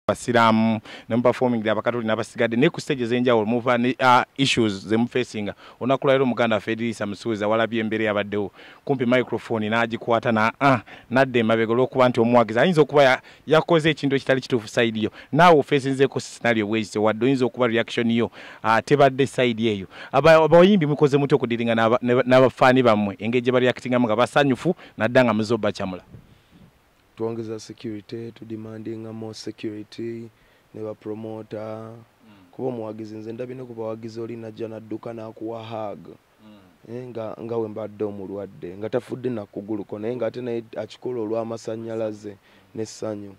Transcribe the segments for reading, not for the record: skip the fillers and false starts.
Basiramu ne performing the abakatoli n'abasigadde ne ku stages enjawulo muva ne issues ze mu facing onakula lero muganda Fedrisa Musuuza walabye embere yabaddewo kumpi microphone n'agikwata nadde mabega olw'okuba nti omuwagizi ayinza okuba yakoze ekintu ekitali kituufu side yo naawe ofeesinzeeko scenario bwezise wadde oyinza okuba reaction yo tebadde side eyo abayimbi mukoze muti okudiringa n'abafaani bammwe engeri gye bareactingamu nga basanyufu nadda nga muzoba kyamula. Tuongeza security, to demanding more security, never promoter. Kuba muwagizi nze ndabine kuba wagizi oli najja nadduka n'akuwa hug. Nga wembadde omulwadde nga tafudde nakuguluko naye nga ate naye akikola olw'amasannyalaze n'essanyu.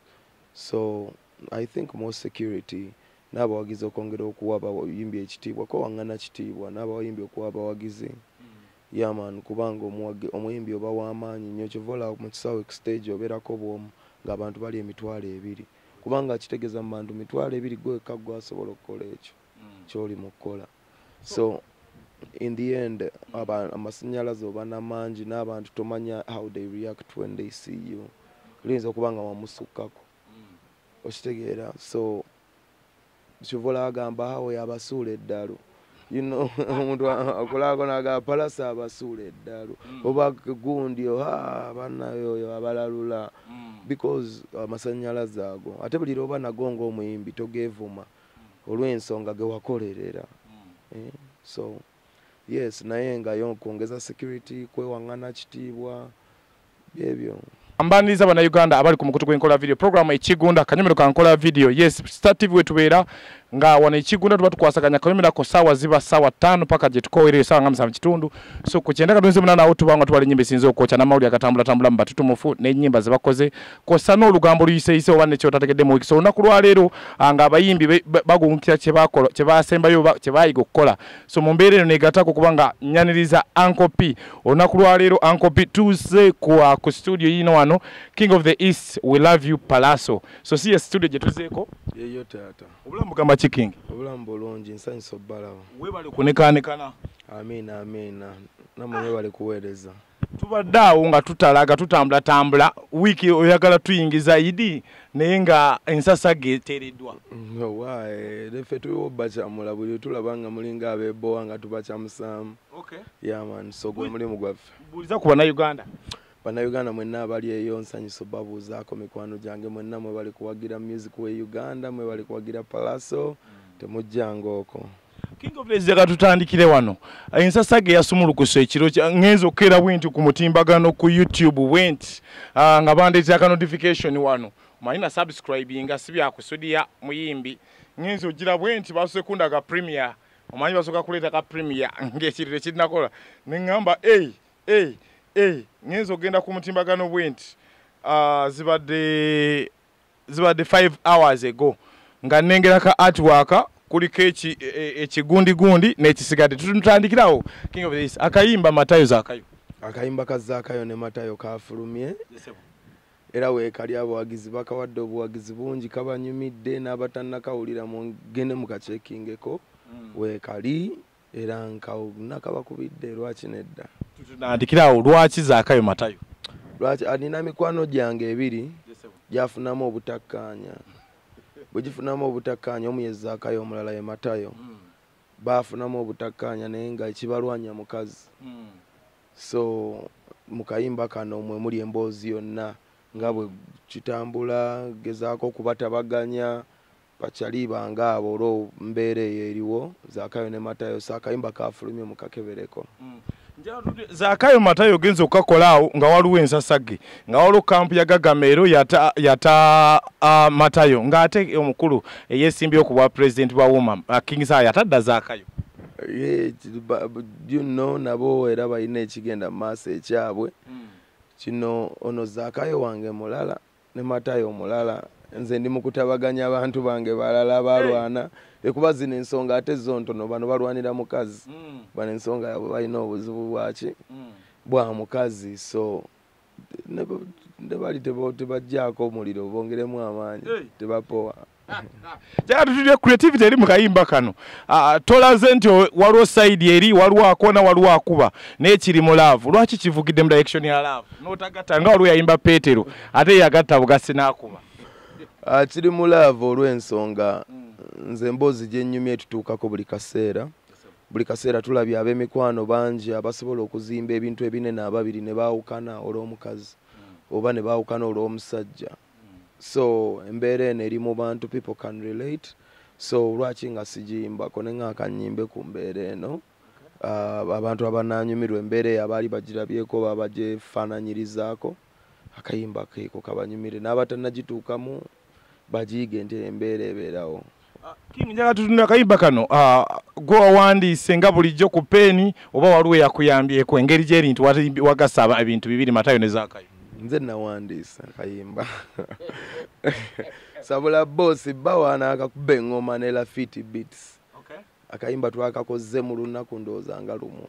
So I think more security n'abawagizi okwongera okuwa abayimbi ekitiibwa ko wangana kitiibwa n'abayimbi okuwa abawagizi. Yeah man, kubanga omuyimbi oba w'amaanyi nnyo kivola mu kisaawe stage obeerako bw'omu ng'abantu bali emitwalo ebiri kubanga kitegeeza mu bantu mitwalo ebiri gwekka gwasobola okukola ekyo ky'oli mu kukola. So in the end amasannyalaze oba n'amangi n'abantu tomanya how they react when they see you liyinza okuba nga wamusukkako okitegeera. So kivola agamba awo yabasuula eddalu. You know, omuntu akolako naga palasa abasuula eddalu oba gundi bannayo abalalula because amasannyalaze ago ate buli oba nago ng'omuyimbi togeevuma olw'ensonga ge wakolerera. So yes naye nga yo kwongeza security kwewaŋŋana kitiibwa byebyo. Ambaniza bana Uganda abali ku mukutu gw'enkola video program ekigunda kanyomero kankola video. Yes, Star TV wetubeera nga wana ekigunda tuba tukwasaganya kanyomero ko sawa ziba sawa 5 paka je tukoere sawa ngamisa kitundu. So kukyenda kadonze munana awo tubanga twali nyimbe sinzo kocha na mawuli akatambula mbatutu mufu n'ennyimba zibakoze kosa n'olugambo luyise oba ne kyotategedde mu wiki. So nakulwa leero nga abayimbi bagunkira kye basembayo kye bayiga okukola. So mu mbeera eno negatako kubanga nyaniriza Uncle P. Onakulwa leero Uncle P tuze ku studio yino King of the East, we love you Palaso. So see a studio jetuzeeko. Yeyo tata. Obulamu gamba ki King? Obulamu bulungi nsanyusa obbalawo. Webale kunekaanekana. Amina. Namwe webale kuweereza. Tubadde awo nga tutalaga tutambula wiki oyagala tuyingiza Eddy naye nga ensasage eteereddwa. Why? Lefe tuwobba kyamula buli tulabanga mulinga abebowa nga tubakyamusaamu. Okay. Yeah man, so gwe mulimu gwaffe. Buliza ku Bannayuganda. Bannayuganda mwenna abali eyo nsanyusa babuuzaako mikwano gyange mwenna mwe bali kuwagira music we Uganda mwe bali kuwagira Palaso temujjanga okwo. King of the East tutandikire wano ensasage yasumulukusa ekiro ngenzo kera bwinti ku mutimbagano ku YouTube went nga bandeeta ka notification wano malina subscribinga sibya kusudia muyimbi ngenzo gira bwinti basekunda ka premier omanyi basoka kuleta ka premier ngekirire kinakola nengamba ngenzo genda ku mutimbagano bwinti zibadde 5 hours ago nga nengera ka artwork kuliko ekigundi n'ekisigadde tutandikirawo King of the East akayimba Matayo Zakayo. Akayimba ka Zakayo ne Matayo kafulumye era weekali abawagizi bakawadde obuwagizi bungi kabanyumidde n'abatannakawulira mu gende mukachekingeko weekali era nakabakubidde lwaki nedda tutandikirawo lwaki Zakayo Matayo lwaki alina mikwano gyange ebiri gyafunamu obutakkaanya bwegifunamu obutakkaanya omu ye Zakayo omulala ye Matayo baafunamu obutakkaanya naye nga ekibalwanya mukazi. So mukayimba kano mwe muli emboozi yonna nga bwe kitambula gezaako okubatabaganya bakyali banga abo olwo mbeera eyo eriwo Zakayo ne Matayo so akayimba kafulumye mukakebereko. Zakayo Matayo genzo okakolaawo nga waliwo ensasage nga waliwo kampu ya Gagamero yata Matayo ng'ate omukulu eyesimbye okubwa president bwa Woman King Saa yatadda Zakayo. You know nabo era balina ekigenda mu maaso ekyabwe kino ono Zakayo wange mulala ne Matayo mulala nze ndi mukutabaganya abantu bange balala balwana ekuba zino ensonga ate zo ntono bano balwanira mukazi bano ensonga yabwe balina obuzibu bwaki bwa mukazi so ne bali tebajjaako omuliro bongeremu amaanyi tebapowa. Jaka tutudde creativity eri mukayimba kano tolaze nti waliwo side eri waliwo akona waliwo akuba n'ekiri mu love lwaki kivugidde mu direction ya love n'otagatta nga waliwo yayimba Petero ate yagatta bugasi n'akuba. Kiri mu love olw'ensonga nze emboozi gye nnyumya etutuukako buli kaseera tulabye ab'emikwano bangi abasobola okuzimba ebintu ebinene ababiri ne baawukana olw'omukazi oba ne baawukana olw'omusajja. So embeera eno eri mu bantu, people can relate. So lwaki nga sigiyimbako ne ng'aka nnyimbe ku mbeera eno. Abantu abanaanyumirwa embeera eyo abaali bagirabyeko baba bagyefaananyirizaako, akayimba keeko kabanyumire, n'abatannagituukamu bagiige nti embeera ebeerawo. King njaga tutunde akayimba kano gwe wawandiise nga bulijjo ku peeni oba waliwo yakuyambyeko engeri gyeri nti wagasa ebintu bibiri Matayo ne Zakayo? Nze nawandiisa akayimba sabula bosi bawaana akakuba eŋŋoma ne Lafiti Beats. Akayimba twakakoze mu lunaku ndowooza nga lumu.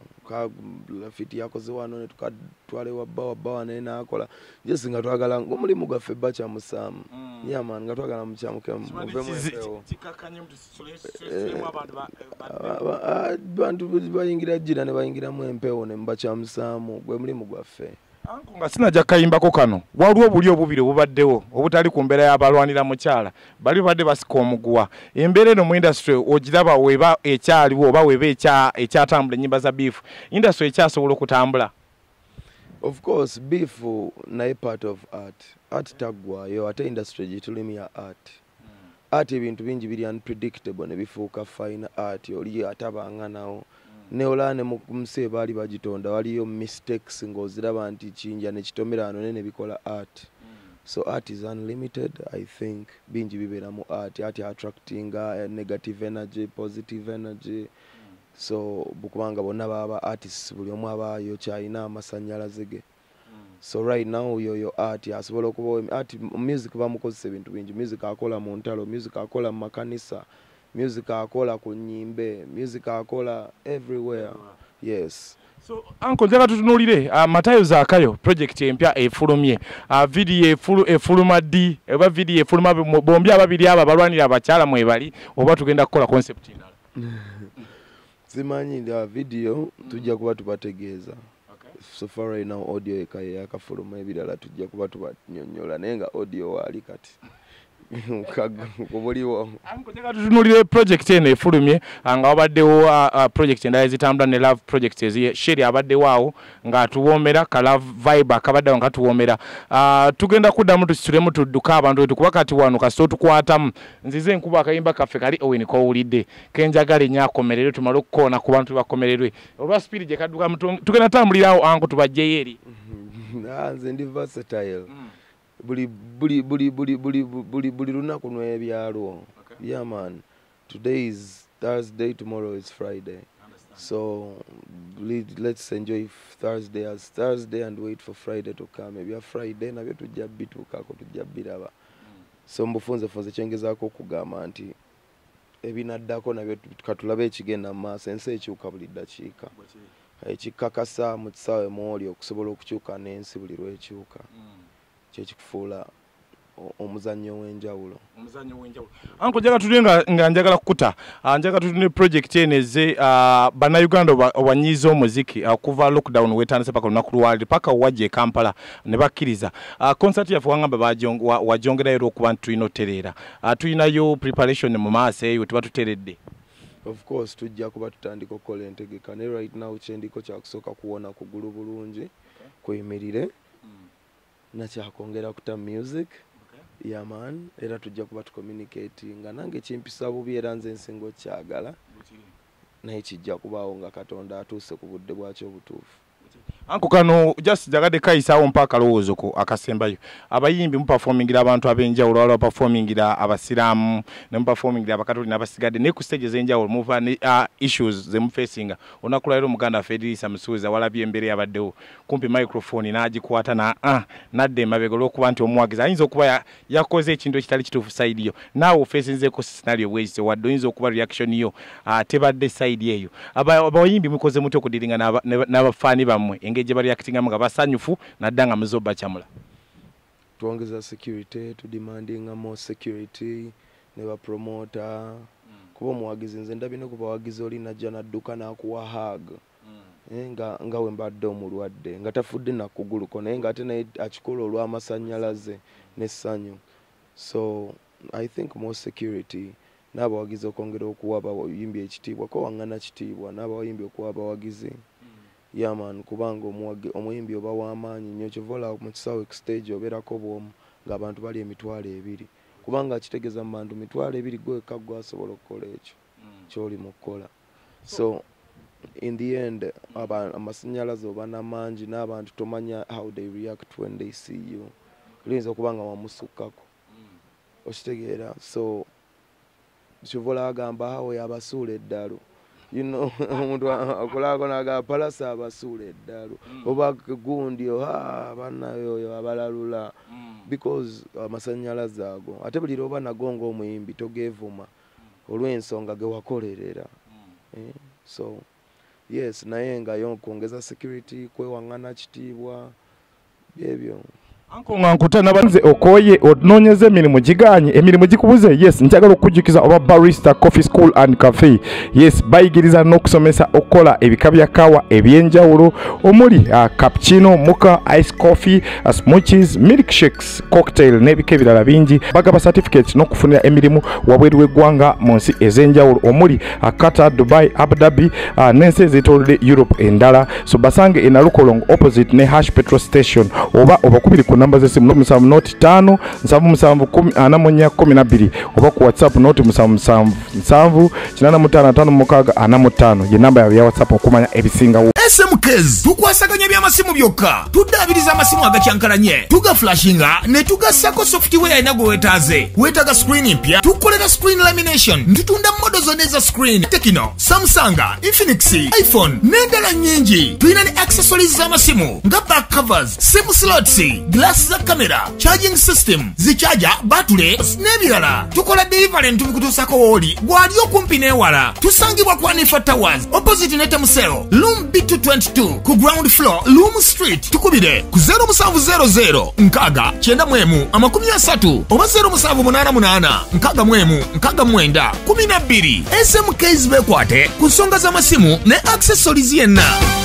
Lafiti yakoze wano ne tukatwala ewa bawa naye n'akola. Jesi nga twagala ng'omulimu gwaffe bakyamusaamu. Yaman nga twagala mukyamuke muvemu empewo. Bantu bayingira jjira ne bayingiramu empewo ne mbakyamusaamu gwe mulimu gwaffe. Nga sinajja kayimbako kano waliwo obuli obubiri obubaddewo obutali ku mbeera y'abalwanira mukyala bali badde basika omuguwa. Embeera eno mu industry ogiraba weba ekyaliwo oba weba ekyatambula ennyimba za beef industry ekyasobola okutambula? Of course beef naye part of art taggwayo ate industry gitulimu ya art ebintu bingi biri unpredictable ne bifuuka fine art oli atabanga nawo neolane mu kumse baali bagitonda waliyo mistakes ng'oziraba nti kinja ne kitomera ano ne bikola art. So art is unlimited. I think bingi bibeera mu art attracting negative energy, positive energy. So bukubanga bonna baba artists buli omu abaayo kyalina amasannyalaze ge. So right now yoyo art asobola okuba art music bamukozesa ebintu bingi. Music akola mu ntalo, music akola mu makanisa, music akola ku nnyimbe, music akola everywhere. Yes. So anko njaga tutunulire Matayo Zakayo project empya efulumye video efuluma ddi eba video efuluma bombi ababiri aba balwanira abakyala mwebali oba tugenda kukola concept endala? Simanyi nda video tujja kuba tubategeeza. So far right now audio ekaye yakafuluma ebirala tujja kuba tubanyonnyola naye nga audio wali kati kubuliwo. Anko njaga tutunulire project eno efulumye nga wabaddewo project endala ezitambula ne love project sheri abaddewo awo nga tuwoomera ka love vibe akabaddewo nga tuwoomera. Tugenda kuddamu tusitulemu tudduka abantu wetu kuba kati wano kasito tukwatamu nzize nkuba akayimba kaffe kali Owen kowulidde kenjagala ennyo akomererwe tumale okukoona ku bantu bakomererwe olwa spirit gye kadduka tugenda tambulirawo anko tubajjeyo eri. Nze ndi versatile. Buli lunaku n'ebyalo. Yeah man. Today is Thursday, tomorrow is Friday. So let's enjoy Thursday as Thursday and wait for Friday to come. Maybe Friday nabyo tujja bituukako tujja biraba. So mbufunze kyengezaako okugamba nti ebinaddako nabyo katulabe ekigenda mu maaso ensi ekyuka buli ddakiika. Ekikakasa mu kisaawe mw'oli okusobola okukyuka n'ensi buli lw'ekyuka. Kyekikufuula omuzannyo w'enjawulo. Anko njaga tulinga nga njagala kukuta njaga tutune project eneze bannayuganda obanyiiza omuziki okuva lockdown wetandise paka lunaku lwali paka wajja e Kampala ne bakkiriza concert yaffe wangamba wajongerayo okuba nti tulina otereera tulinayo preparation mu maaso eyo tuba tuteredde? Of course tujja kuba tutandika okukola entegeka ne right now kyendiko kyakusooka kuwona kugulu bulungi kuyimirire nakyakongera kuta music. Yeah man, era tujja kuba tucommunicating nange kimpisa bubi era nze nsingo kyagala naye kijja kubaawo nga Katonda atuuse ku budde bwakyo obutuufu. Anko kano just jagadde kayisaawo mpaka kalowoozo ko akasembayo abayimbi muperformingira abantu ab'enjawulo waliwo performingira abasiraamu ne muperformingira abakatoli n'abasigadde ne ku stage ez'enjawulo muva ne issues ze mufacinga olunaku lwaleero muganda waffe Eddy Musuuza walabye embeera yabaddewo kumpi microphone n'agikwata nadda emabega olw'okuba nti omuwagizi ayinza okuba yakoze ekintu ekitali kituufu side yo naawe ofeesinzeeko scenario bwekityo wadde oyinza okuba reaction yo tebadde side eyo. Abayimbi mukoze mutya okudiringa n'abafaani bammwe engeri gye bareactingamu nga basanyufu nadda nga muzoba kyamula? Twongeza security, tudemandinga more security ne bapromota kuba omuwagizi nze ndabye ne ku bawagizi oli najja nadduka n'akuwa hug nga we mbadde omulwadde nga tafudde nakuguluko naye nga ate naye akikola olw'amasannyalaze n'essanyu. So I think more security n'abawagizi okwongera okuwa abayimbi ekitiibwa ko wangana kitiibwa n'abayimbi okuwa abawagizi yaman kubanga omuyimbi oba w'amaanyi nnyo kivola mu kisaawe stage obeerako bw'omu ng'abantu bali emitwalo 2 kubanga kitegeeza mu bantu mitwalo 2 gweka gwasobola okukola ekyo kyoli mu kukola so in the end amasannyalaze oba n'amangi n'abantu tomanya how they react when they see you liyinza okuba nga wamusukkako okitegeera so kivola agamba awo yabasuula eddalu you know omuntu akolako n'agamba palasa abasuula eddalu oba gundi bannayoyo abalalula because amasannyalaze ago ate buli lwoba nago ng'omuyimbi togeevuma olw'ensonga ge wakolerera so yes naye nga yokwongeza security kwewaŋŋana kitiibwa byebyo Anko nkuta nabanze okoye ononyeze emirimu giganye emirimu gikubuze yes njagala okujjukiza oba barista coffee school and cafe yes bayigiriza n'okusomesa okola ebika bya kawa ebyenjawulo omuli cappuccino mocha ice coffee smoothies milkshakes cocktail n'ebika ebirala bingi bagaba certificate n'okufunira emirimu wabweru w'eggwanga mu nsi ez'enjawulo omuli Qatar, Dubai, Abu Dhabi n'ensi ez'etoolodde Europe endala so basange e Nalukolongo opposite ne Hash petrol station oba obakubiri namba zesimu 07 5 oba ku WhatsApp 07 ye namba ya WhatsApp okumanya ebisingawo. SMKs tukwasaganya by'amasimu byokka tuddaabiriza amasimu agakyankalanye tuga flashinga ne tugassako software ena gwe weetaaze weetaaga screen mpya tukolera screen lamination ntutunda modo zonna eza screen Tecno, Samsung, Infinix, iPhone n'endala nnyingi tulina ne accessories z'amasimu nga back covers, sim slots, glass za camera, charging system, zichaja, battery n'ebirala tukola delivery ntubikutuusako wooli gwali okumpi n'ewala tusangibwa kwa Nifa Towers opposite Netemuseo Loom B222 ku ground floor Loom Street tukubire ku 0700 nkaga 91 oba 0788 nkaga 12 SMKs bekwate ku nsonga z'amasimu ne accessories yenna.